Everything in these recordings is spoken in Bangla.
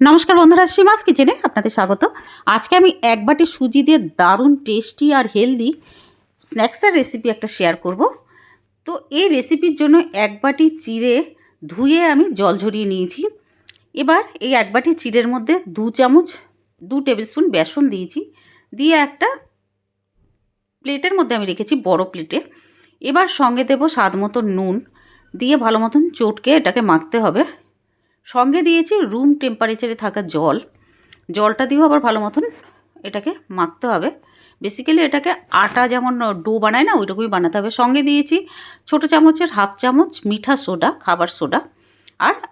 নমস্কার বন্ধুরা, সীমাস কিচেনে আপনাদের স্বাগত। আজকে আমি এক বাটি সুজি দিয়ে দারুণ টেস্টি আর হেলদি স্ন্যাক্সের রেসিপি একটা শেয়ার করব। তো এই রেসিপির জন্য এক বাটি চিড়ে ধুয়ে আমি জল ঝরিয়ে নিয়েছি। এবার এই এক বাটি চিড়ের মধ্যে 2 টেবিল স্পুন বেসন দিয়েছি, দিয়ে একটা প্লেটের মধ্যে আমি রেখেছি, বড় প্লেটে। এবার সঙ্গে দেব স্বাদ মতো নুন, দিয়ে ভালো মতন চটকে এটাকে মাখতে হবে। সঙ্গে দিয়েছি রুম টেম্পারেচারে থাকা জলটা দিয়েও আবার ভালো মতন এটাকে মাখতে হবে। বেসিক্যালি এটাকে আটা যেমন ডো বানায় না, ওইরকমই বানাতে হবে। সঙ্গে দিয়েছি ছোটো চামচের হাফ চামচ মিঠা সোডা, খাবার সোডা,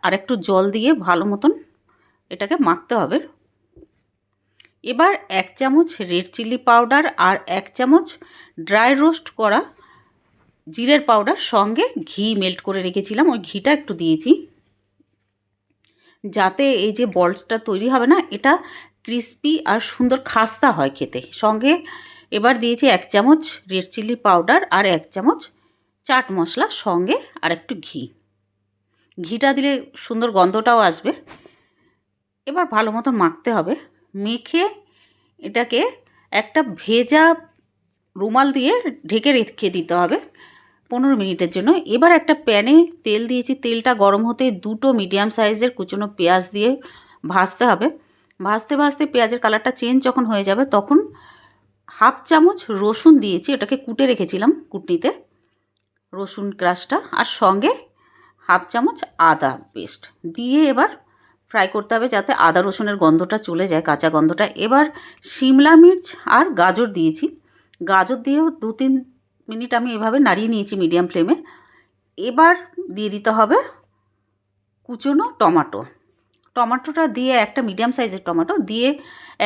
আর একটু জল দিয়ে ভালো মতন এটাকে মাখতে হবে। এবার 1 চামচ রেড চিলি পাউডার আর 1 চামচ ড্রাই রোস্ট করা জিরের পাউডার, সঙ্গে ঘি মেল্ট করে রেখেছিলাম, ওই ঘিটা একটু দিয়েছি, যাতে এই যে বলসটা তৈরি হবে না, এটা ক্রিস্পি আর সুন্দর খাস্তা হয় খেতে। সঙ্গে এবার দিয়েছি 1 চামচ রেড চিলি পাউডার আর 1 চামচ চাট মশলা, সঙ্গে আর একটু ঘিটা দিলে সুন্দর গন্ধটাও আসবে। এবার ভালো মতো মাখতে হবে। মেখে এটাকে একটা ভেজা রুমাল দিয়ে ঢেকে রেখে দিতে হবে 15 মিনিটের জন্য। এবার একটা প্যানে তেল দিয়েছি, তেলটা গরম হতে 2টো মিডিয়াম সাইজের কুচনো পেঁয়াজ দিয়ে ভাজতে হবে। ভাজতে ভাজতে পেঁয়াজের কালারটা চেঞ্জ যখন হয়ে যাবে, তখন হাফ চামচ রসুন দিয়েছি, এটাকে কুটে রেখেছিলাম কুটনিতে, রসুন ক্রাশটা, আর সঙ্গে হাফ চামচ আদা পেস্ট দিয়ে এবার ফ্রাই করতে হবে, যাতে আদা রসুনের গন্ধটা চলে যায়, কাঁচা গন্ধটা। এবার শিমলা মির্চ আর গাজর দিয়েছি, গাজর দিয়েও 2-3 মিনিট আমি এভাবে নাড়িয়ে নিয়েছি মিডিয়াম ফ্লেমে। এবার দিয়ে দিতে হবে কুচনো টমাটোটা দিয়ে, একটা মিডিয়াম সাইজের টমেটো দিয়ে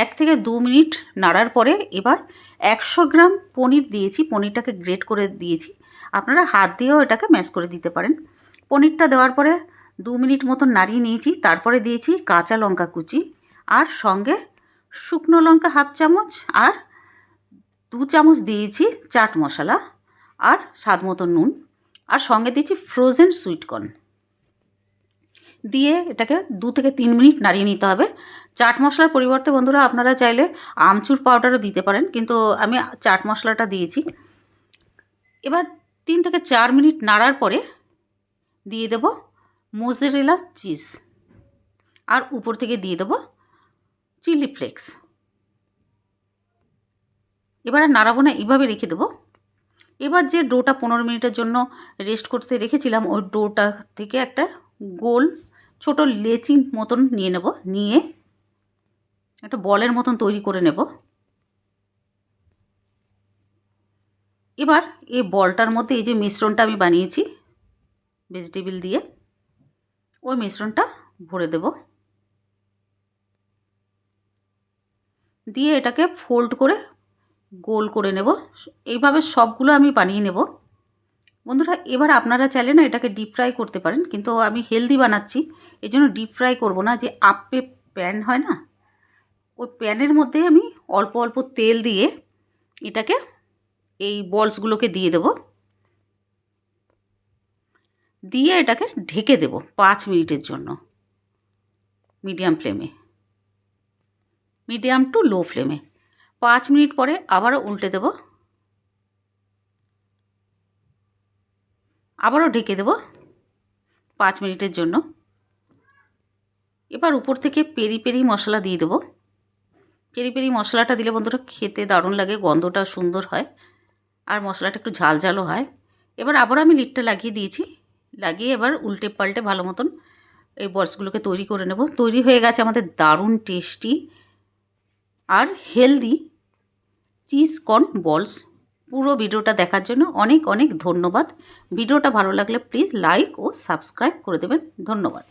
1 থেকে 2 মিনিট নাড়ার পরে এবার 100 গ্রাম পনির দিয়েছি, পনিরটাকে গ্রেট করে দিয়েছি। আপনারা হাত দিয়েও এটাকে ম্যাশ করে দিতে পারেন। পনিরটা দেওয়ার পরে 2 মিনিট মতন নাড়িয়ে নিয়েছি। তারপরে দিয়েছি কাঁচা লঙ্কা কুচি, আর সঙ্গে শুকনো লঙ্কা হাফ চামচ, আর 2 চামচ দিয়েছি চাট মশলা, আর স্বাদ মতো নুন, আর সঙ্গে দিয়েছি ফ্রোজেন সুইটকর্ন দিয়ে এটাকে 2 থেকে 3 মিনিট নাড়িয়ে নিতে হবে। চাট মশলার পরিবর্তে বন্ধুরা আপনারা চাইলে আমচুর পাউডারও দিতে পারেন, কিন্তু আমি চাট মশলাটা দিয়েছি। এবার 3 থেকে 4 মিনিট নাড়ার পরে দিয়ে দেব মোজারেলা চিজ, আর উপর থেকে দিয়ে দেব চিলি ফ্লেক্স। এবার আর নাড়াবো না, এইভাবে রেখে দেবো। এবার যে ডোটা 15 মিনিটের জন্য রেস্ট করতে রেখেছিলাম, ওই ডোটা থেকে একটা গোল ছোট লেচি মতন নিয়ে নেব, নিয়ে একটা বলের মতন তৈরি করে নেব। এবার এই বলটার মধ্যে এই যে মিশ্রণটা আমি বানিয়েছি ভেজিটেবল দিয়ে, ওই মিশ্রণটা ভরে দেব, দিয়ে এটাকে ফোল্ড করে গোল করে নেব। এইভাবে সবগুলো আমি বানিয়ে নেব বন্ধুরা। এবার আপনারা চাইলে না এটাকে ডিপ ফ্রাই করতে পারেন, কিন্তু আমি হেলদি বানাচ্ছি, এই জন্য ডিপ ফ্রাই করবো না। যে আপে প্যান হয় না, ওই প্যানের মধ্যে আমি অল্প অল্প তেল দিয়ে এটাকে এই বলসগুলোকে দিয়ে দেব, দিয়ে এটাকে ঢেকে দেব 5 মিনিটের জন্য মিডিয়াম টু লো ফ্লেমে। 5 মিনিট পরে আবারও উল্টে দেব, আবারও ঢেকে দেব 5 মিনিটের জন্য। এবার উপর থেকে পেরি পেরি মশলা দিয়ে দেব। পেরি পেরি মশলাটা দিলে বন্ধুরা খেতে দারুণ লাগে, গন্ধটা সুন্দর হয়, আর মশলাটা একটু ঝাল ঝালও হয়। এবার আবার আমি লিডটা লাগিয়ে দিয়েছি, লাগিয়ে এবার উল্টে পাল্টে ভালো মতন এই বলসগুলোকে তৈরি করে নেব। তৈরি হয়ে গেছে আমাদের দারুণ টেস্টি আর হেলদি চিজ কর্ন বলস। পুরো ভিডিওটা দেখার জন্য অনেক অনেক ধন্যবাদ। ভিডিওটা ভালো লাগলে প্লিজ লাইক ও সাবস্ক্রাইব করে দেবেন। ধন্যবাদ।